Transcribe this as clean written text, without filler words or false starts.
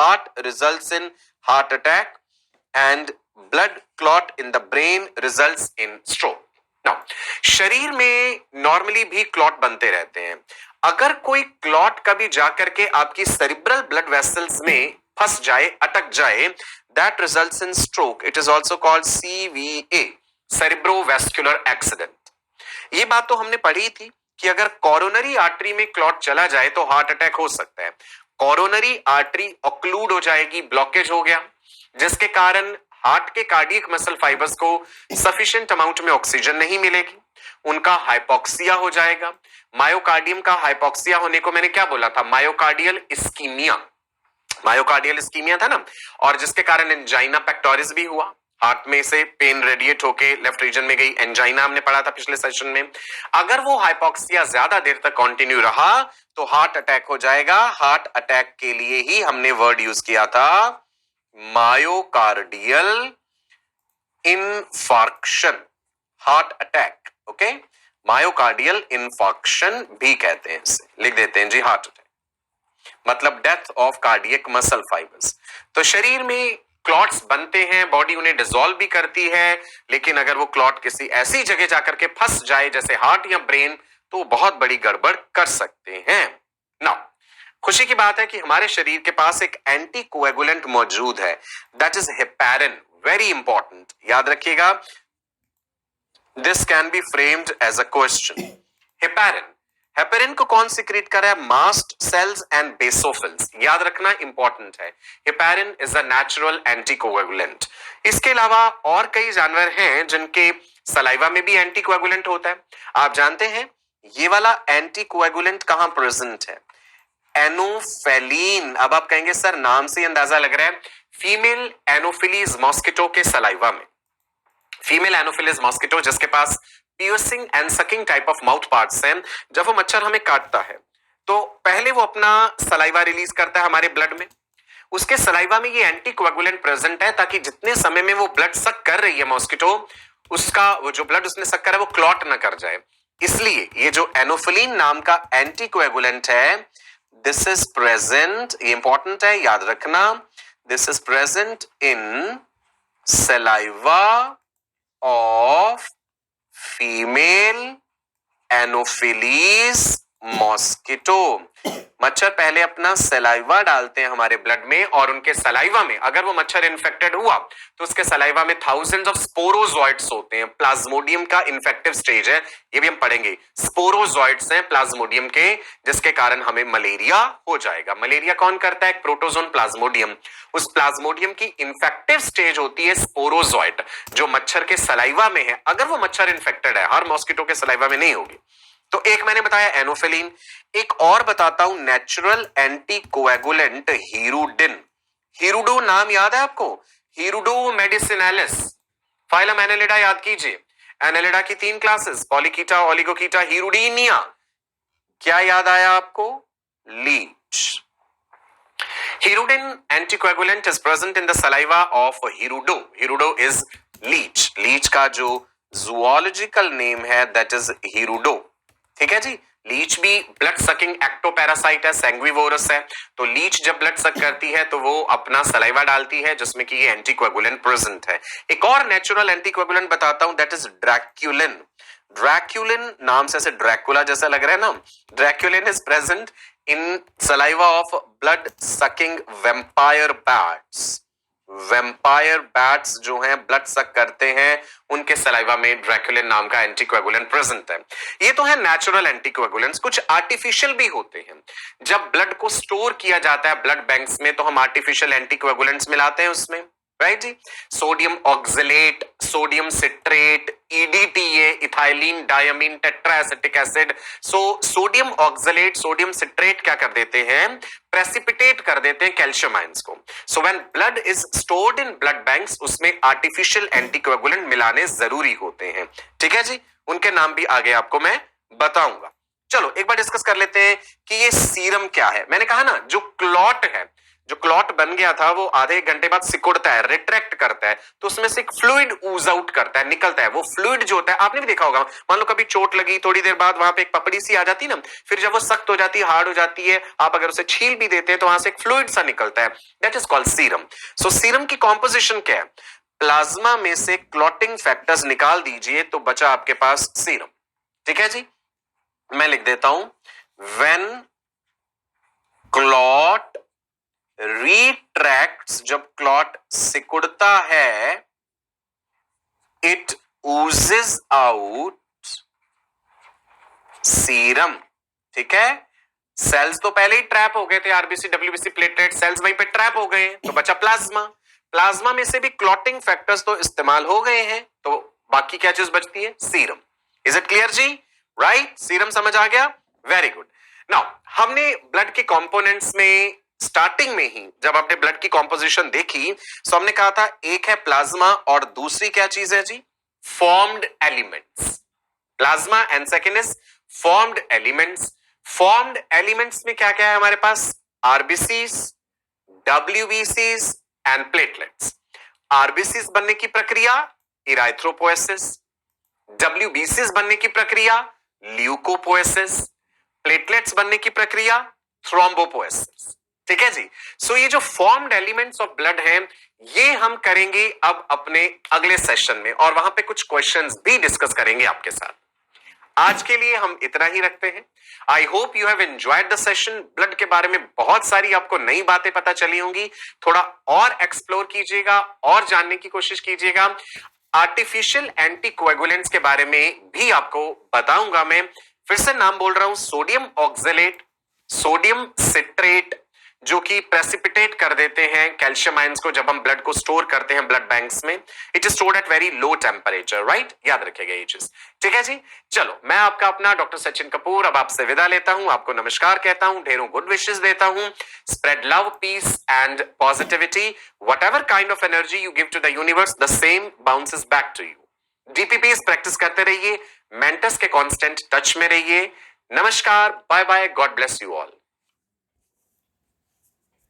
heart results in heart attack and blood clot in the brain results in stroke. Now, शरीर में normally भी clot बनते रहते हैं. अगर कोई क्लॉट कभी जाकर के आपकी सेरिब्रल ब्लड वेसल्स में फंस जाए, अटक जाए, that results in stroke. It is also called CVA, cerebrovascular accident. ये बात तो हमने पढ़ी थी कि अगर कोरोनरी आर्टरी में क्लॉट चला जाए तो हार्ट अटैक हो सकता है. कोरोनरी आर्टरी ऑक्लूड हो जाएगी, ब्लॉकेज हो गया, जिसके कारण हार्ट के कार्डियक मसल फाइबर्स को सफिशिएंट अमाउंट में ऑक्सीजन नहीं मिलेगी, उनका हाइपोक्सिया हो जाएगा. मायोकार्डियम का हाइपोक्सिया होने को मैंने क्या बोला था? Myocardial ischemia. मायोकार्डियल इस्कीमिया था ना, और जिसके कारण एंजाइना पेक्टोरिस भी हुआ. हार्ट में से पेन रेडिएट होके लेफ्ट रीजन में गई, एंजाइना हमने पढ़ा था पिछले सेशन में. अगर वो हाइपोक्सिया ज्यादा देर तक कंटिन्यू रहा तो हार्ट अटैक हो जाएगा. हार्ट अटैक के लिए ही हमने वर्ड यूज किया था myocardial infarction, heart attack. Okay, myocardial infarction भी कहते हैं इसे, लिख देते हैं जी हार्ट अटैक, मतलब death of cardiac muscle fibres. तो शरीर में क्लॉट्स बनते हैं, बॉडी उन्हें डिसॉल्व भी करती है, लेकिन अगर वो क्लॉट किसी ऐसी जगह जाकर के फंस जाए जैसे हार्ट या ब्रेन, तो बहुत बड़ी गड़बड़ कर सकते हैं. नाउ, खुशी की बात है कि हमारे शरीर के पास एक एंटी कोएगुलेंट मौजूद है, that is heparin. Very important, याद रखिएगा. This can be framed as a question. Heparin, heparin को कौन सिक्रीट कर रहा है? Mast cells and basophils. याद रखना इंपॉर्टेंट है. Heparin is a natural anticoagulant. इसके अलावा और कई जानवर हैं जिनके सलाइवा में भी एंटीकोएगुलेंट होता है. आप जानते हैं ये वाला एंटीकोएगुलेंट कहां प्रेजेंट है? एनोफेलिन. अब आप कहेंगे सर नाम से अंदाजा लग रहा है, फीमेल एनोफिलीज मॉस्किटो के सलाइवा में. फीमेल एनोफिलीज मॉस्किटो जिसके पास piercing and sucking type of mouth parts हैं, जब वो मच्छर हमें काटता है तो पहले वो अपना सलाइवा रिलीज करता है हमारे ब्लड में. उसके सलाइवा में ये एंटीकोएगुलेंट प्रेजेंट है ताकि जितने समय में वो ब्लड सक कर रही है मॉस्किटो, उसका वो जो ब्लड उसने सक करा है वो क्लॉट ना कर जाए. इसलिए ये जो एनोफिलिन नाम का एंटीकोएगुलेंट है, दिस इज प्रेजेंट, ये इंपॉर्टेंट है, याद रखना. This is present in saliva of female anopheles mosquito. मच्छर पहले अपना सलाइवा डालते हैं हमारे ब्लड में, और उनके सलाइवा में अगर वो मच्छर इन्फेक्टेड हुआ तो उसके सलाइवा में थाउजेंड्स ऑफ स्पोरोजॉइड्स होते हैं. प्लाज्मोडियम का इन्फेक्टिव स्टेज है, ये भी हम पढ़ेंगे. स्पोरोजॉइड्स हैं प्लाज्मोडियम के, जिसके कारण हमें मलेरिया हो जाएगा. मलेरिया कौन करता है? Protozoan Plasmodium. उस प्लाज्मोडियम की इन्फेक्टिव स्टेज होती है स्पोरोजॉइड, जो मच्छर के सलाइवा में है. अगर वो मच्छर इन्फेक्टेड है, हर मॉस्किटो के सलाइवा में नहीं होगी. तो एक मैंने बताया एनोफिलिन, एक और बताता हूं नेचुरल एंटीकोएगुलेंट हीरुडिन. हीरुडो नाम याद है आपको? हीरुडो मेडिसिनालिस. फाइलम एनेलिडा याद कीजिए. एनेलिडा की 3 क्लासेस, पॉलीकीटा, ओलिगोकीटा, हीरुडीनिया. क्या याद आया आपको? Leech. Hirudin anticoagulant is present in the saliva of hirudo. Hirudo is leech. Leech का जो जूलॉजिकल नेम है दैट इज हीरुडो. ठीक है जी. लीच भी ब्लड सकिंग एक्टोपैरासाइट है, सैंग्विवोरस है. तो लीच जब ब्लड सक करती है तो वो अपना सलाइवा डालती है जिसमें कि ये एंटीकोएगुलेंट प्रेजेंट है. एक और नेचुरल एंटीकोएगुलेंट बताता हूं, दैट इज ड्रैक्युलिन. ड्रैक्युलिन नाम से ऐसे ड्रैकुला जैसा लग रहा है ना. Draculin is present in saliva of blood sucking vampire bats. Vampire bats जो हैं ब्लड सक करते हैं, उनके सलाइवा में ड्रैकुलिन नाम का एंटीकोएगुलेंट प्रेजेंट है. ये तो है नेचुरल एंटीकोएगुलेंट्स. कुछ आर्टिफिशियल भी होते हैं. जब ब्लड को स्टोर किया जाता है ब्लड बैंक्स में तो हम आर्टिफिशियल एंटीकोएगुलेंट्स मिलाते हैं उसमें, राइट जी. Sodium oxalate, sodium citrate, EDTA, ethylene diamine tetraacetic acid. So sodium oxalate, sodium citrate क्या कर देते हैं? प्रेसिपिटेट कर देते हैं कैल्शियम आयंस को. So when blood is stored in blood banks, उसमें आर्टिफिशियल एंटीकोएगुलेंट मिलाने जरूरी होते हैं. ठीक है जी. उनके नाम भी आगे आपको मैं बताऊंगा. चलो एक बार डिस्कस कर लेते हैं कि ये सीरम क्या है. मैंने कहा ना, जो क्लॉट है, जो क्लॉट बन गया था वो आधे एक घंटे बाद सिकुड़ता है, रिट्रैक्ट करता है, तो उसमें से एक फ्लूइड ऊज आउट करता है, निकलता है। वो फ्लूइड जो होता है, आपने भी देखा होगा, मान लो कभी चोट लगी, थोड़ी देर बाद वहां पे एक पपड़ी सी आ जाती है ना, फिर जब वो सख्त हो जाती है, हार्ड हो जाती है, आप अगर उसे छील भी देते हैं तो वहां से एक फ्लूइड सा निकलता है, that is called serum. So serum की कॉम्पोजिशन क्या है? प्लाज्मा में से क्लॉटिंग फैक्टर्स निकाल दीजिए तो बचा आपके पास सीरम। ठीक है जी, मैं लिख देता हूं, व्हेन क्लॉट रिट्रैक्ट्स, जब क्लॉट सिकुड़ता है, इट ओजेस आउट सीरम। ठीक है, सेल्स तो पहले ही ट्रैप हो गए थे, आरबीसी डब्ल्यूबीसी प्लेटलेट सेल्स वहीं पे ट्रैप हो गए, तो बचा प्लाज्मा। प्लाज्मा में से भी क्लॉटिंग फैक्टर्स तो इस्तेमाल हो गए हैं, तो बाकी क्या चीज बचती है? Serum. Is it clear ji? Right, serum समझ आ गया, वेरी गुड। नाउ हमने ब्लड के कंपोनेंट्स में स्टार्टिंग में ही जब आपने ब्लड की कॉम्पोजिशन देखी तो हमने कहा था एक है प्लाज्मा और दूसरी क्या चीज है जी? Formed elements. Plasma and second is formed elements. Formed elements में क्या क्या है हमारे पास? आरबीसीज, डब्ल्यूबीसीज एंड प्लेटलेट्स। आरबीसीज बनने की प्रक्रिया इराइथ्रोपोएसिस, डब्ल्यूबीसीज बनने की प्रक्रिया ल्यूकोपोएसिस, प्लेटलेट्स बनने की प्रक्रिया थ्रोम्बोपोएसिस। ठीक है जी। सो ये जो फॉर्म्ड एलिमेंट्स ऑफ ब्लड हैं, ये हम करेंगे अब अपने अगले सेशन में, और वहां पे कुछ क्वेश्चंस भी डिस्कस करेंगे आपके साथ। आज के लिए हम इतना ही रखते हैं। I hope you have enjoyed the session. Blood के बारे में बहुत सारी आपको नई बातें पता चली होंगी, थोड़ा और एक्सप्लोर कीजिएगा और जानने की कोशिश कीजिएगा। आर्टिफिशियल एंटीकोएगुलेंट्स के बारे में भी आपको बताऊंगा मैं। फिर से नाम बोल रहा हूं, सोडियम ऑक्जेलेट, सोडियम सिट्रेट, जो कि प्रेसिपिटेट कर देते हैं कैल्शियम आयंस को जब हम ब्लड को स्टोर करते हैं ब्लड बैंक्स में। It is stored at very low temperature, right? याद रखिएगा ये चीज। ठीक है जी, चलो मैं आपका अपना डॉक्टर सचिन कपूर अब आपसे विदा लेता हूं, आपको नमस्कार कहता हूं, ढेरों गुड विशेस देता हूं। Spread love, peace and positivity. Whatever kind of energy you give to the universe, the same bounces back to you. DPPs practice करते रहिए, मेंटर्स के कांस्टेंट टच में रहिए। नमस्कार, bye bye, God bless you all.